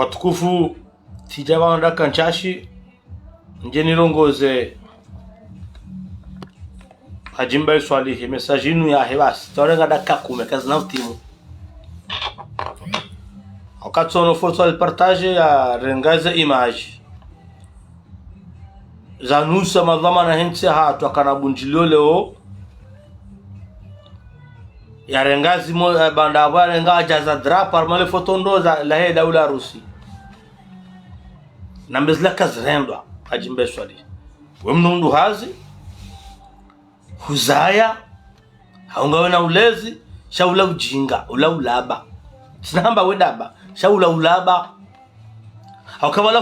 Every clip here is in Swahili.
watukufu tijaba ndaka nchashi nje nirongoze hajimba swalihi mesajinu ya hebasi torenga daka kume kazi na utimu wakatsono foto al partage ya rengaza image zanusa madhamana hensi hatu akanabunjilio leo ya rengazi mo banda bale ngaja za drapar male foto ndo za la he daula rusi na mbezla kazrendwa hajimba swalihi wemnundu hazi huzaya haungawe na ulezi shaula ujinga ula ulaba sinamba wedaba shaula ulaba hakabala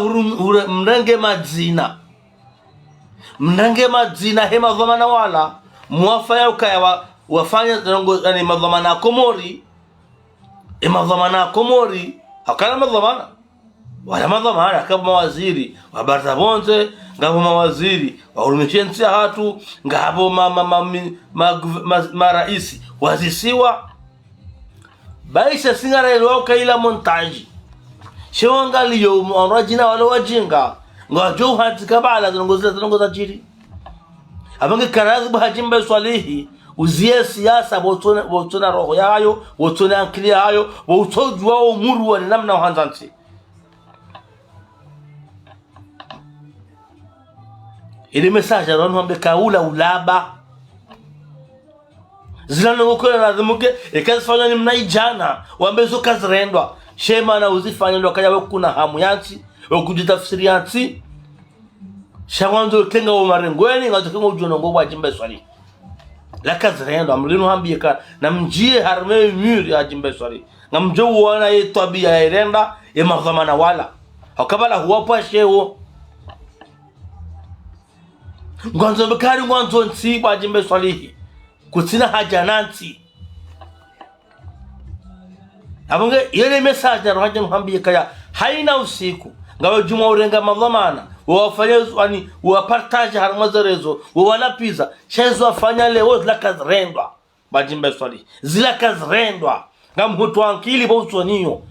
mrenge madzina hema dhamana wala muafaya ukaya wafanya yani madhamana komori madhamana komori hakana madhamana wala madhamana kama mawaziri wa barza bonze ngabo mawaziri wa urumichensi hatu ngabo maraisi wazisiwa baisha singara ilo kaila montaji shewanga liyo mwarajina wala wajinga ngajo hati kabala zinongoza jiri abange karazi bahajimba swalihi uzie siasa botona roho yayo botona akili yayo botojwa umuru wa namna uhanzanti ile message anaomba kaula ulaba zilano ngokole lazimuke ekazifanya ni mnaijana wambezo kazirendwa shema na uzifanya ndo kaja kuna hamu yanti okujitafsiri yanti shawanzo tenga wa marengweni ngazo kama ujono ngoba jimba swali la kazirendwa mlino hambika na mjie harme muri ya jimba swali ngamjo uona ye tabia ya irenda ya madhamana wala hakabala huwapa shewo ngwanzo bekari ngwanzo nsi kwa jimbe swalihi kutina haja nanti abonge yele message na rohaje mhambie kaya haina usiku ngawe juma urenga madhamana wafanye yani wapartage harmazarezo wanapiza shezo afanya leo zila kazrendwa bajimbe swalihi zila kazrendwa ngamhutu ankili bosoniyo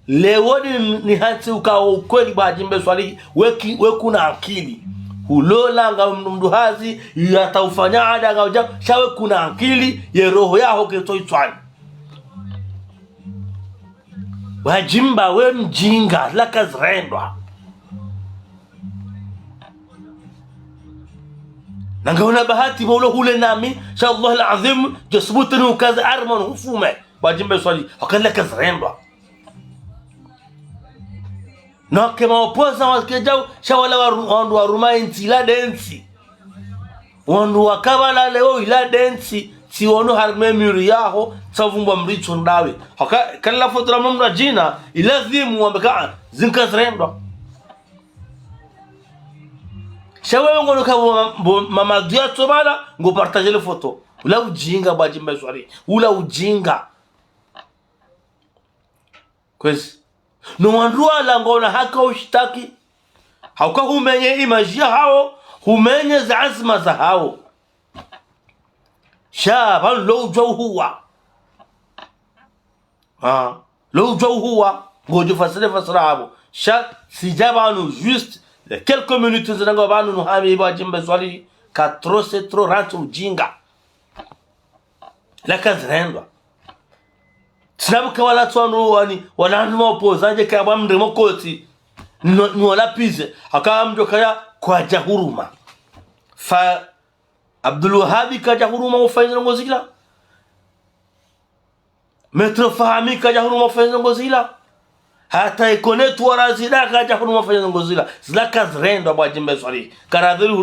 leo ni hati ukao ukweli bajimbe swalihi wekuna akili ulola nga mnduhazi yataufanya ada nga shawe kuna akili ya roho yao ketoitwani wajimba we mjinga laka zrendwa nanga una bahati maulo hule nami sha Allah alazim jasbutani ukaza arman hufume wajimba swali wakalaka zrendwa na kema opoza wakejao shawala wandu wa rumainti ila densi wandu wakabala leo ila densi si wonu harme muri yaho savumba mricho ndawe kala fotra mamra jina ilazimu wambeka zinka zrendwa shawe ngono ka mama dia tobala ngo partager le photo ula ujinga bajimba swali ula ujinga kwezi no wandua langona haka ushtaki hauka humenye imajia hao humenye za azma za hao shaban lo jawhuwa lo jawhuwa ngojo fasira habo sha sijabanu juste quelques minutes zango banu no hami ba jimbe swali ka trop c'est trop ratu ujinga la kazrendwa sinabuka wala tswanu wani wanandu opozanje kaba mndemo koti nwola pize akamjo kaya kwa jahuruma fa Abdul Wahhab ka jahuruma ufanya ngozila Metro Fahmi ka jahuruma ufanya ngozila hata ikonetu warazida ka jahuruma ufanya ngozila zilaka zrendo bwajimbe swali karadhiri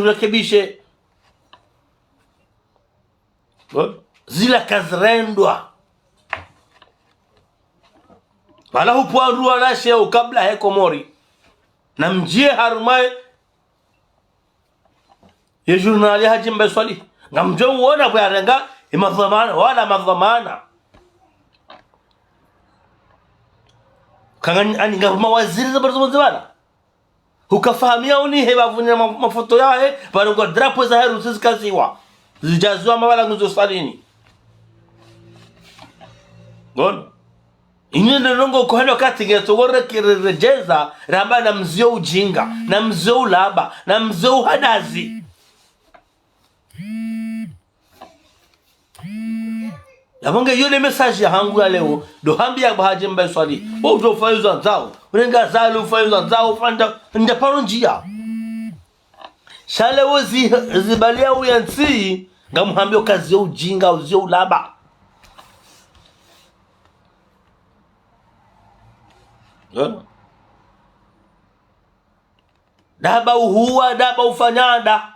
urekebishe zila kazrendwa wala hupuandua na sheo kabla heko mori na mjie harumae ye jurnali hajimbe swali ngamjo uona kwa renga imadhamana wala madhamana kangani ani ngaruma waziri za barzo bonzwana hukafahamia uni heba vunya mafoto yae bado kwa drapo za heru sizikaziwa zijazwa mabala nguzo salini ngono Inye ndongo ko hano kati ngetogore kirejeza ramba na mzio ujinga na mzio ulaba na mzio hadazi. Yamonge yone message ya hangu ya leo do hambi ya bahaje mbaye swali bo ufaiza zao urenga zalo ufaiza zao fanda ndaparo njia shale wozi zibalia uyansi ngamuhambio kazi ya ujinga uzio ulaba. Daba uhuwa daba ufanyanda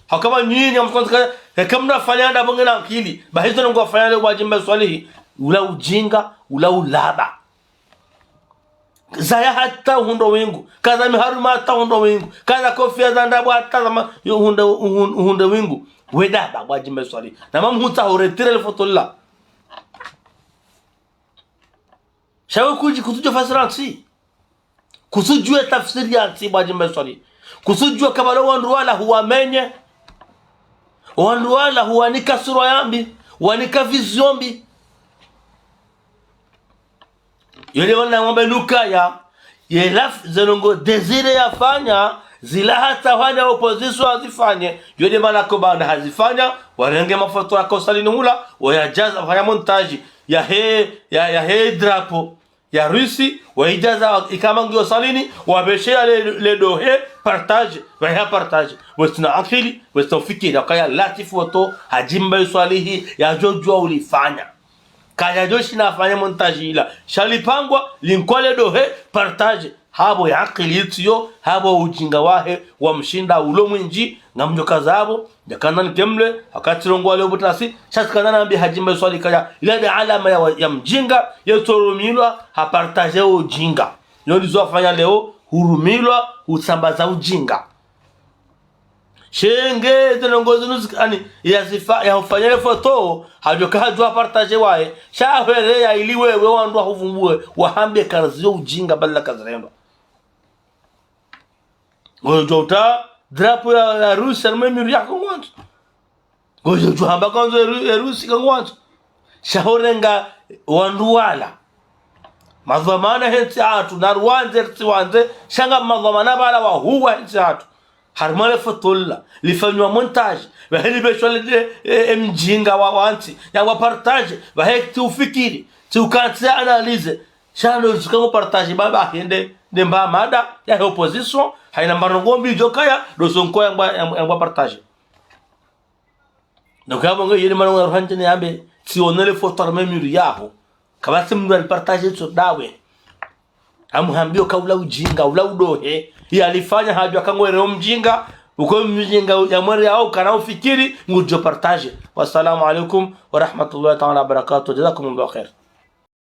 hakama nyinyi mkonzika kama fanyanda bonge na akili bahizo ngo fanyanda wajimba swalihi ula ujinga ula ulaba zaya hata hundo wingu kaza miharuma hata hundo wingu kaza kofia za ndabu hata zama hundo wingu wedaba wajimba swalihi na mamhuta uretire fotolla shawe kutujo fasiransi kusujue tafsiri ya nsi wajimba swalihi kusujua kabalo wanruwala huwa menye wanruwala huwa nika sura yambi wanika vizombi yole wana ngombe lukaya yelaf zenongo desire ya fanya zila hata wana opposition azifanye yole mana ko bana hazifanya warenge mafoto ya kosalini hula wayajaza fanya montage ya he drapo ya Rusi waijaza ikama ngio salini wabeshea le dohe partage waya partage wesina akili wesina fikiri kaya latifu wato hajimba swalihi ya jojua ulifanya kaya joshi na afanya montage ila shalipangwa linkwale dohe partage habo ya akili yityo habo ujinga wahe wa mshinda ulo mwinji ngamnyoka zabo jakana nikemle akatirongo leo butasi shatkana nambi hajimba swali kaya ile alama ya mjinga yetorumilwa hapartage ujinga ndio afanya leo hurumilwa usambaza ujinga shenge zenongozi nuzikani yazifa ya ufanyele foto hajokajwa partage wae shahwele ya ili wewe wandwa huvumbue wahambe kazi ujinga balla kazremba ngojota drapo ya Rusi almemi yako mwanzo ngojota hamba kanzo ya Rusi kwa mwanzo shahorenga wanduwala madhamana henti hatu na Rwanze rwanze shanga madhamana bala wa huwa henti hatu harmale fotolla lifanywa montage bahili beshwale mjinga wa wanti ya wa partage bahekti ufikiri tukanti analyze shano zukango partage baba hende demba mada ya opposition haina marongo jokaya dosonko yangwa partage ndokabo ngo yene marongo ruhanje yambe tionele foto memuri yaho kabase mndu partage to dawe amuhambio kaula ujinga ula udohe yalifanya hajwa kangwere mjinga uko mjinga ya mwere au kana ufikiri ngujo partage. Wassalamu alaikum wa rahmatullahi ta'ala barakatuh. Jazakumullahu khair.